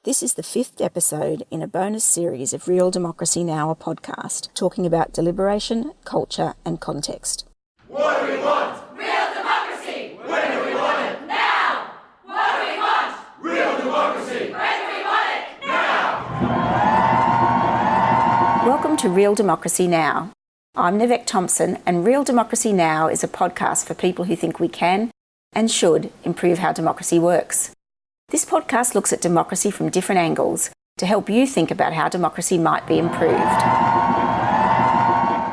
This is the 5th episode in a bonus series of Real Democracy Now! A podcast, talking about deliberation, culture and context. What do we want? Real democracy! When do we want it? Now! What do we want? Real democracy! When do we want it? Now! Welcome to Real Democracy Now! I'm Nivek Thompson, and Real Democracy Now! Is a podcast for people who think we can and should improve how democracy works. This podcast looks at democracy from different angles to help you think about how democracy might be improved.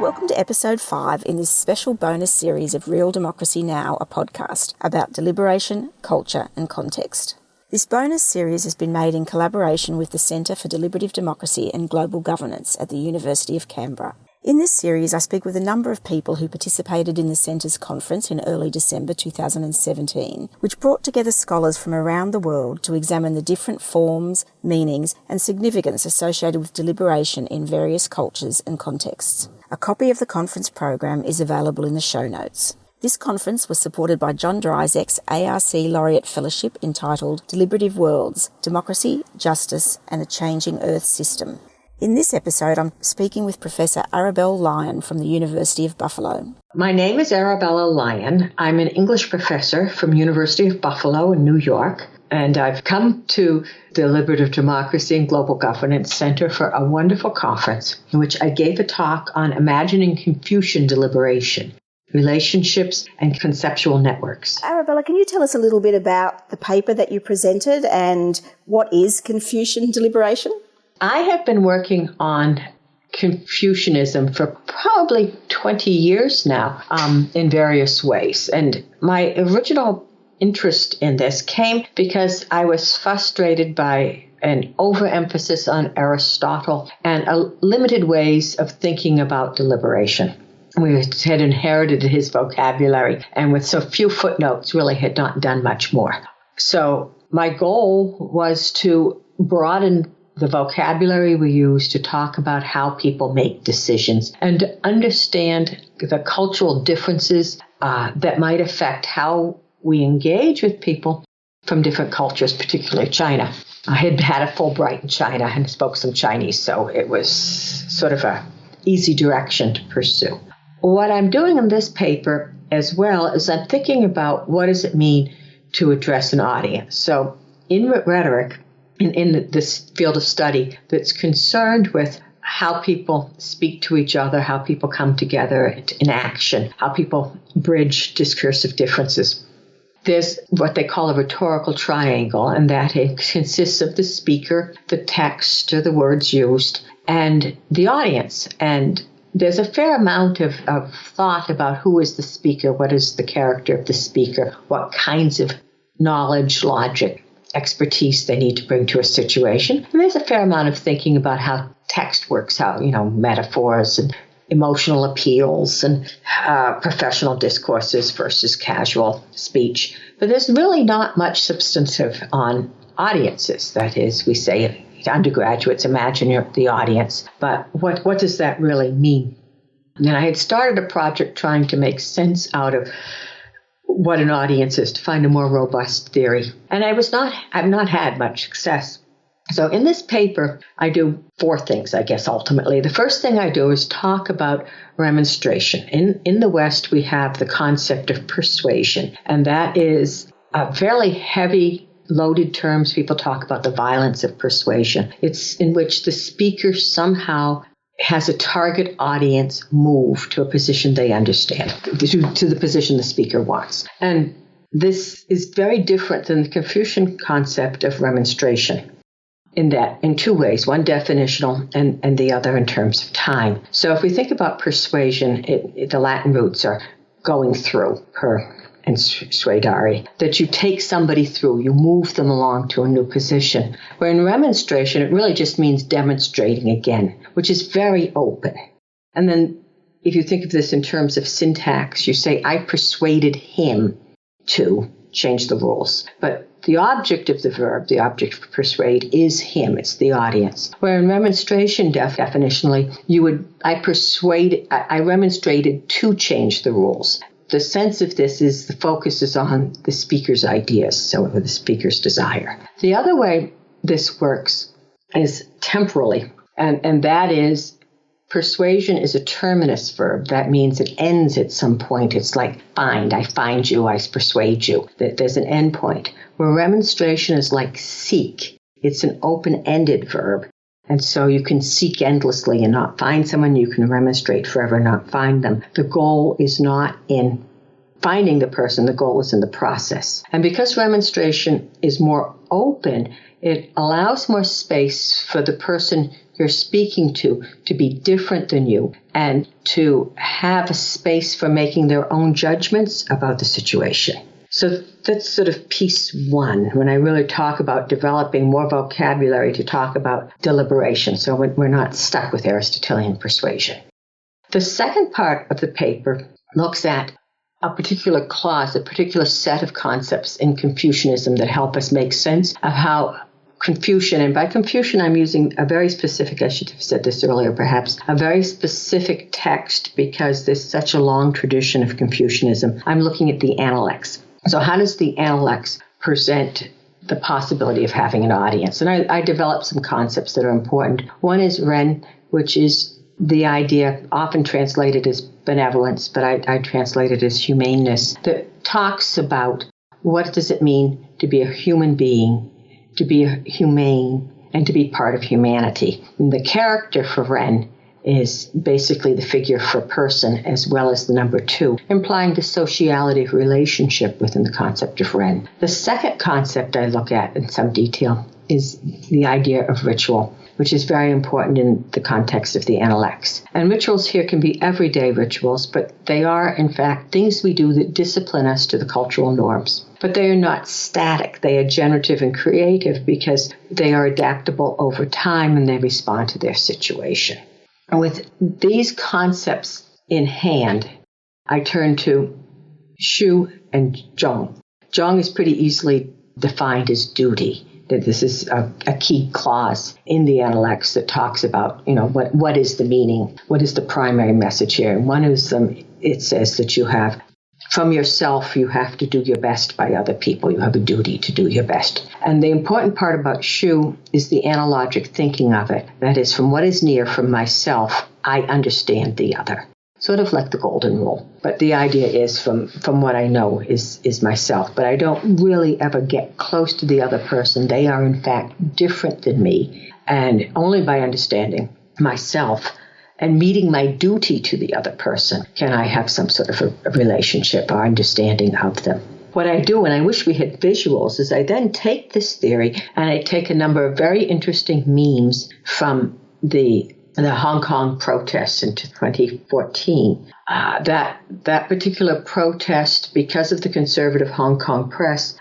Welcome to episode 5 in this special bonus series of Real Democracy Now! A podcast about deliberation, culture and context. This bonus series has been made in collaboration with the Centre for Deliberative Democracy and Global Governance at the University of Canberra. In this series, I speak with a number of people who participated in the Centre's conference in early December 2017, which brought together scholars from around the world to examine the different forms, meanings and significance associated with deliberation in various cultures and contexts. A copy of the conference program is available in the show notes. This conference was supported by John Dryzek's ARC Laureate Fellowship entitled Deliberative Worlds, Democracy, Justice and a Changing Earth System. In this episode, I'm speaking with Professor Arabella Lyon from the University of Buffalo. My name is Arabella Lyon. I'm an English professor from University of Buffalo in New York, and I've come to Deliberative Democracy and Global Governance Center for a wonderful conference in which I gave a talk on Imagining Confucian Deliberation, Relationships and Conceptual Networks. Arabella, can you tell us a little bit about the paper that you presented and what is Confucian deliberation? I have been working on Confucianism for probably 20 years now in various ways. And my original interest in this came because I was frustrated by an overemphasis on Aristotle and limited ways of thinking about deliberation. We had inherited his vocabulary and with so few footnotes really had not done much more. So my goal was to broaden the vocabulary we use to talk about how people make decisions and to understand the cultural differences that might affect how we engage with people from different cultures, particularly China. I had a Fulbright in China and spoke some Chinese, so it was sort of a easy direction to pursue. What I'm doing in this paper as well is I'm thinking about what does it mean to address an audience. So in rhetoric, in this field of study that's concerned with how people speak to each other, how people come together in action, how people bridge discursive differences. There's what they call a rhetorical triangle, and that it consists of the speaker, the text or the words used, and the audience. And there's a fair amount of thought about who is the speaker, what is the character of the speaker, what kinds of knowledge, logic, expertise they need to bring to a situation. And there's a fair amount of thinking about how text works, how, metaphors and emotional appeals and professional discourses versus casual speech. But there's really not much substantive on audiences. That is, we say undergraduates imagine the audience, but what does that really mean? And I had started a project trying to make sense out of what an audience is, to find a more robust theory. And I've not had much success. So in this paper, I do 4 things, I guess, ultimately. The first thing I do is talk about remonstration. In the West, we have the concept of persuasion, and that is a fairly heavy loaded terms. People talk about the violence of persuasion. It's in which the speaker somehow has a target audience move to a position they understand, to the position the speaker wants. And this is very different than the Confucian concept of remonstration in 2 ways, one definitional and the other in terms of time. So if we think about persuasion, the Latin roots are going through, per and suadere, that you take somebody through, you move them along to a new position. Where in remonstration, it really just means demonstrating again, which is very open. And then if you think of this in terms of syntax, you say, I persuaded him to change the rules. But the object of the verb, the object of persuade, is him. It's the audience. Where in remonstration, definitionally, I remonstrated to change the rules. The sense of this is the focus is on the speaker's ideas, so the speaker's desire. The other way this works is temporally, and that is persuasion is a terminus verb. That means it ends at some point. It's like find. I find you. I persuade you. There's an end point. Where remonstration is like seek. It's an open-ended verb. And so you can seek endlessly and not find someone. You can remonstrate forever and not find them. The goal is not in finding the person. The goal is in the process. And because remonstration is more open, it allows more space for the person you're speaking to be different than you and to have a space for making their own judgments about the situation. So that's sort of piece one when I really talk about developing more vocabulary to talk about deliberation. So we're not stuck with Aristotelian persuasion. The second part of the paper looks at a particular clause, a particular set of concepts in Confucianism that help us make sense of how Confucian, and by Confucian I'm using a very specific, I should have said this earlier perhaps, a very specific text because there's such a long tradition of Confucianism. I'm looking at the Analects. So how does the Analects present the possibility of having an audience? And I developed some concepts that are important. One is Ren, which is the idea often translated as benevolence, but I translate it as humaneness, that talks about what does it mean to be a human being, to be humane, and to be part of humanity. And the character for Ren is basically the figure for person as well as the number 2, implying the sociality of relationship within the concept of Ren. The second concept I look at in some detail is the idea of ritual, which is very important in the context of the Analects. And rituals here can be everyday rituals, but they are, in fact, things we do that discipline us to the cultural norms. But they are not static. They are generative and creative because they are adaptable over time and they respond to their situation. And with these concepts in hand, I turn to Shu and Zhong. Zhong is pretty easily defined as duty. That this is a key clause in the Analects that talks about, what is the meaning, what is the primary message here. And one of them, it says that you have, from yourself, you have to do your best by other people. You have a duty to do your best. And the important part about Shu is the analogic thinking of it. That is, from what is near, from myself, I understand the other. Sort of like the golden rule. But the idea is from what I know is myself. But I don't really ever get close to the other person. They are, in fact, different than me. And only by understanding myself and meeting my duty to the other person can I have some sort of a relationship or understanding of them. What I do, and I wish we had visuals, is I then take this theory and I take a number of very interesting memes from the Hong Kong protests in 2014. That particular protest, because of the conservative Hong Kong press,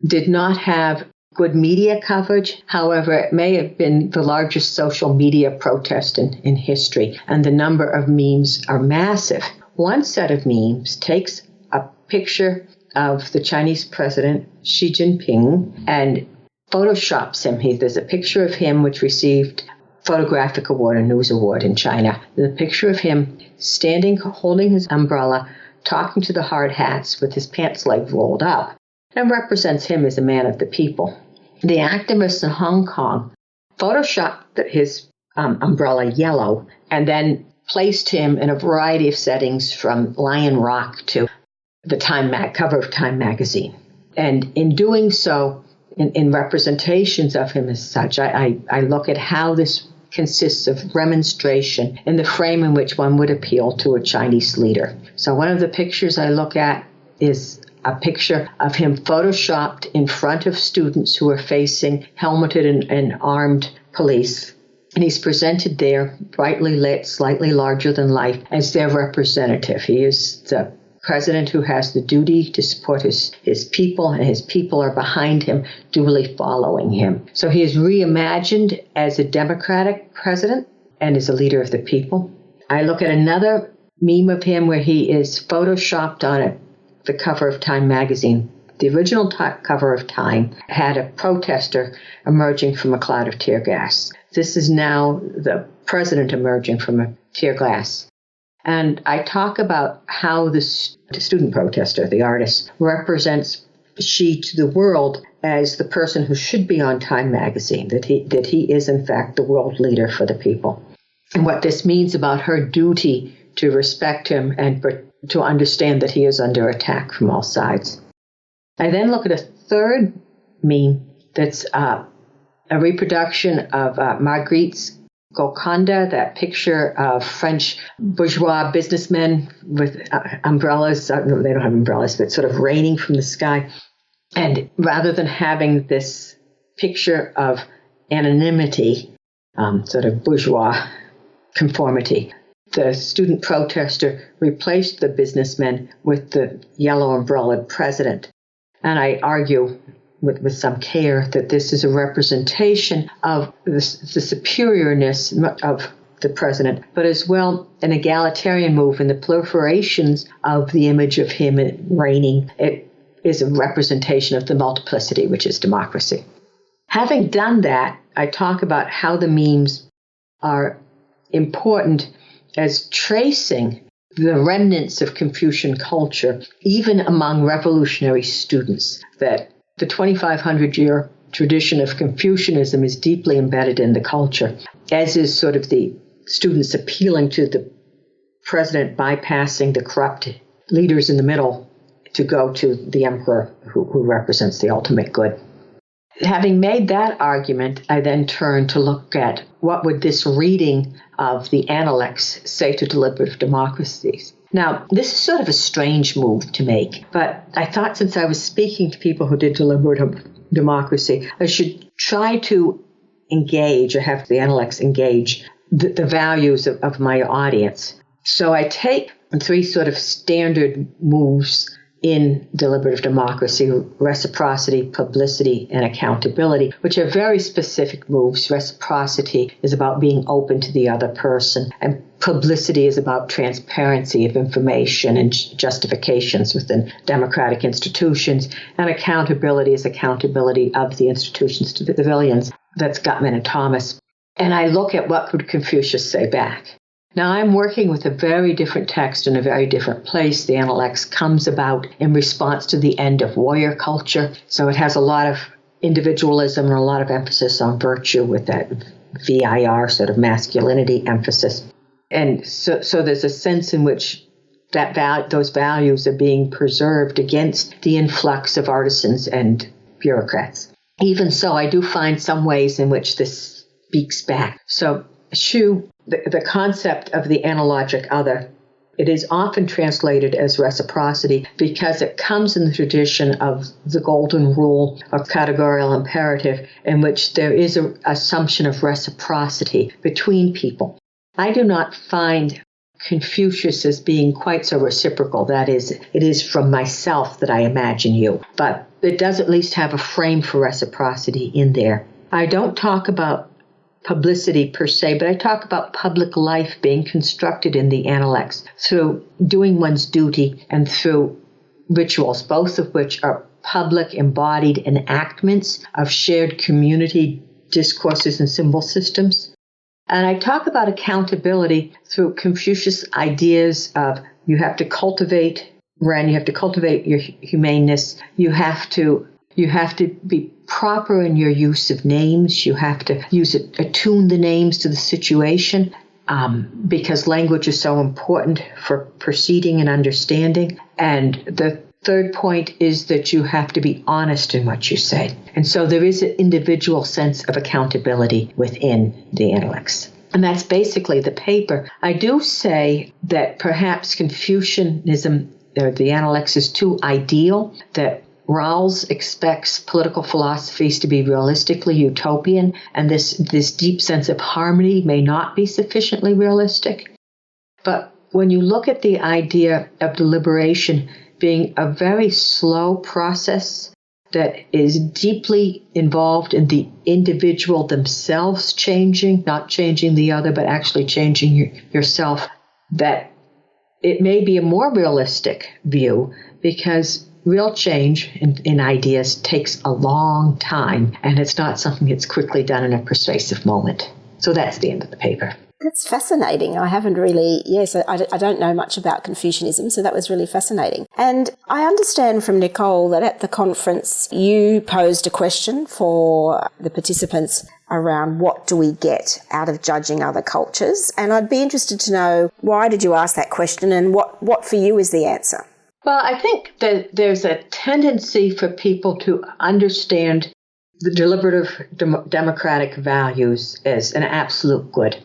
did not have good media coverage. However, it may have been the largest social media protest in history, and the number of memes are massive. One set of memes takes a picture of the Chinese president, Xi Jinping, and photoshops him. There's a picture of him which received Photographic Award, a news award in China. The picture of him standing, holding his umbrella, talking to the hard hats with his pants leg rolled up, and represents him as a man of the people. The activists in Hong Kong photoshopped his umbrella yellow and then placed him in a variety of settings from Lion Rock to the cover of Time magazine. And in doing so, in representations of him as such, I look at how this consists of remonstration in the frame in which one would appeal to a Chinese leader. So one of the pictures I look at is a picture of him photoshopped in front of students who are facing helmeted and armed police. And he's presented there, brightly lit, slightly larger than life, as their representative. He is the president who has the duty to support his people, and his people are behind him, duly following him. So he is reimagined as a democratic president and as a leader of the people. I look at another meme of him where he is photoshopped on the cover of Time magazine. The original cover of Time had a protester emerging from a cloud of tear gas. This is now the president emerging from a tear gas. And I talk about how the student protester, the artist, represents Xi to the world as the person who should be on Time magazine, that he is in fact the world leader for the people. And what this means about her duty to respect him and to understand that he is under attack from all sides. I then look at a third meme that's a reproduction of Marguerite's Golconda, that picture of French bourgeois businessmen with umbrellas. No, they don't have umbrellas, but sort of raining from the sky. And rather than having this picture of anonymity, sort of bourgeois conformity, the student protester replaced the businessman with the yellow umbrellaed president. And I argue with some care that this is a representation of the superiorness of the president, but as well an egalitarian move in the proliferations of the image of him reigning. It is a representation of the multiplicity, which is democracy. Having done that, I talk about how the memes are important as tracing the remnants of Confucian culture, even among revolutionary students, that the 2,500-year tradition of Confucianism is deeply embedded in the culture, as is sort of the students appealing to the president bypassing the corrupt leaders in the middle to go to the emperor who represents the ultimate good. Having made that argument, I then turn to look at what would this reading of the Analects say to deliberative democracies. Now, this is sort of a strange move to make, but I thought since I was speaking to people who did deliberative democracy, I should try to engage, or have the Analects engage, the values of my audience. So I take three sort of standard moves in deliberative democracy: reciprocity, publicity, and accountability, which are very specific moves. Reciprocity is about being open to the other person, and publicity is about transparency of information and justifications within democratic institutions, and accountability is accountability of the institutions to the civilians. That's Gutman and Thomas. And I look at what could Confucius say back. Now, I'm working with a very different text in a very different place. The Analects comes about in response to the end of warrior culture. So it has a lot of individualism and a lot of emphasis on virtue with that VIR sort of masculinity emphasis. And so there's a sense in which those values are being preserved against the influx of artisans and bureaucrats. Even so, I do find some ways in which this speaks back. So Shu, the concept of the analogic other, it is often translated as reciprocity because it comes in the tradition of the golden rule of categorical imperative, in which there is an assumption of reciprocity between people. I do not find Confucius as being quite so reciprocal. That is, it is from myself that I imagine you. But it does at least have a frame for reciprocity in there. I don't talk about publicity per se, but I talk about public life being constructed in the Analects through doing one's duty and through rituals, both of which are public embodied enactments of shared community discourses and symbol systems. And I talk about accountability through Confucius' ideas of you have to cultivate Ren, you have to cultivate your humaneness, you have to be proper in your use of names. You have to attune the names to the situation, because language is so important for proceeding and understanding. And the third point is that you have to be honest in what you say. And so there is an individual sense of accountability within the Analects. And that's basically the paper. I do say that perhaps Confucianism, or the Analects, is too ideal, that Rawls expects political philosophies to be realistically utopian, and this deep sense of harmony may not be sufficiently realistic. But when you look at the idea of deliberation being a very slow process that is deeply involved in the individual themselves changing, not changing the other, but actually changing yourself, that it may be a more realistic view, because real change in ideas takes a long time, and it's not something that's quickly done in a persuasive moment. So that's the end of the paper. That's fascinating. I haven't really, I don't know much about Confucianism, so that was really fascinating. And I understand from Nicole that at the conference you posed a question for the participants around what do we get out of judging other cultures. And I'd be interested to know, why did you ask that question and what for you is the answer? Well, I think that there's a tendency for people to understand the deliberative democratic values as an absolute good.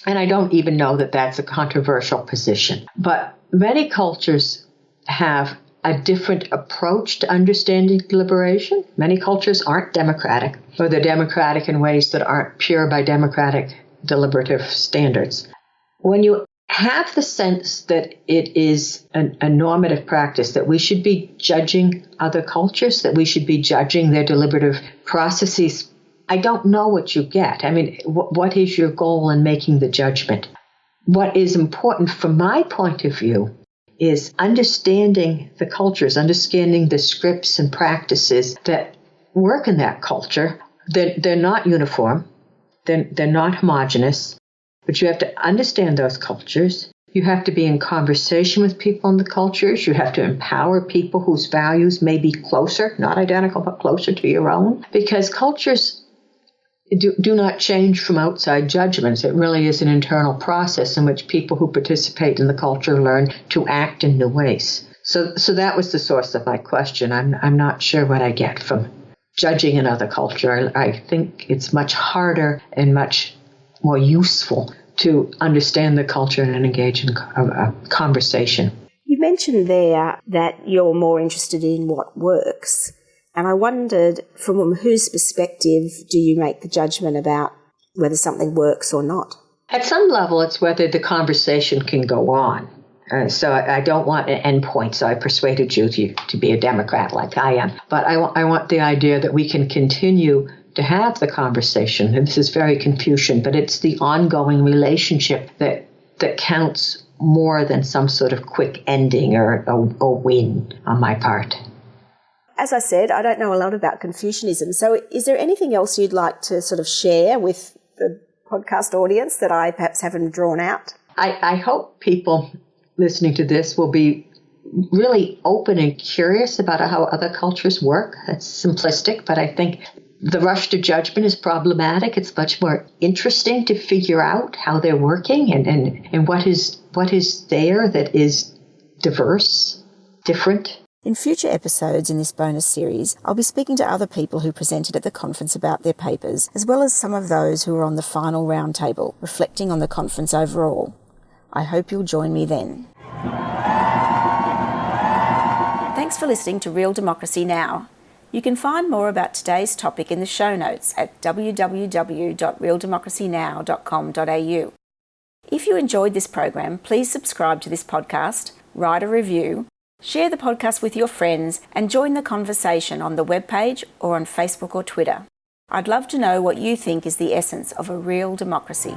And I don't even know that that's a controversial position. But many cultures have a different approach to understanding deliberation. Many cultures aren't democratic, or they're democratic in ways that aren't pure by democratic deliberative standards. When you have the sense that it is a normative practice, that we should be judging other cultures, that we should be judging their deliberative processes, I don't know what you get. I mean, what is your goal in making the judgment? What is important from my point of view is understanding the cultures, understanding the scripts and practices that work in that culture. They're not uniform. They're not homogenous. But you have to understand those cultures. You have to be in conversation with people in the cultures. You have to empower people whose values may be closer, not identical, but closer to your own. Because cultures do not change from outside judgments. It really is an internal process in which people who participate in the culture learn to act in new ways. So that was the source of my question. I'm not sure what I get from judging another culture. I think it's much harder and much more useful to understand the culture and engage in a conversation. You mentioned there that you're more interested in what works. And I wondered, from whose perspective do you make the judgment about whether something works or not? At some level, it's whether the conversation can go on. So I don't want an endpoint, so I persuaded you to be a Democrat like I am. But I want the idea that we can continue to have the conversation. And this is very Confucian, but it's the ongoing relationship that counts more than some sort of quick ending or a win on my part. As I said, I don't know a lot about Confucianism. So is there anything else you'd like to sort of share with the podcast audience that I perhaps haven't drawn out? I hope people listening to this will be really open and curious about how other cultures work. That's simplistic, but I think the rush to judgment is problematic. It's much more interesting to figure out how they're working and what is there that is diverse, different. In future episodes in this bonus series, I'll be speaking to other people who presented at the conference about their papers, as well as some of those who were on the final roundtable, reflecting on the conference overall. I hope you'll join me then. Thanks for listening to Real Democracy Now! You can find more about today's topic in the show notes at www.realdemocracynow.com.au. If you enjoyed this program, please subscribe to this podcast, write a review, share the podcast with your friends, and join the conversation on the webpage or on Facebook or Twitter. I'd love to know what you think is the essence of a real democracy.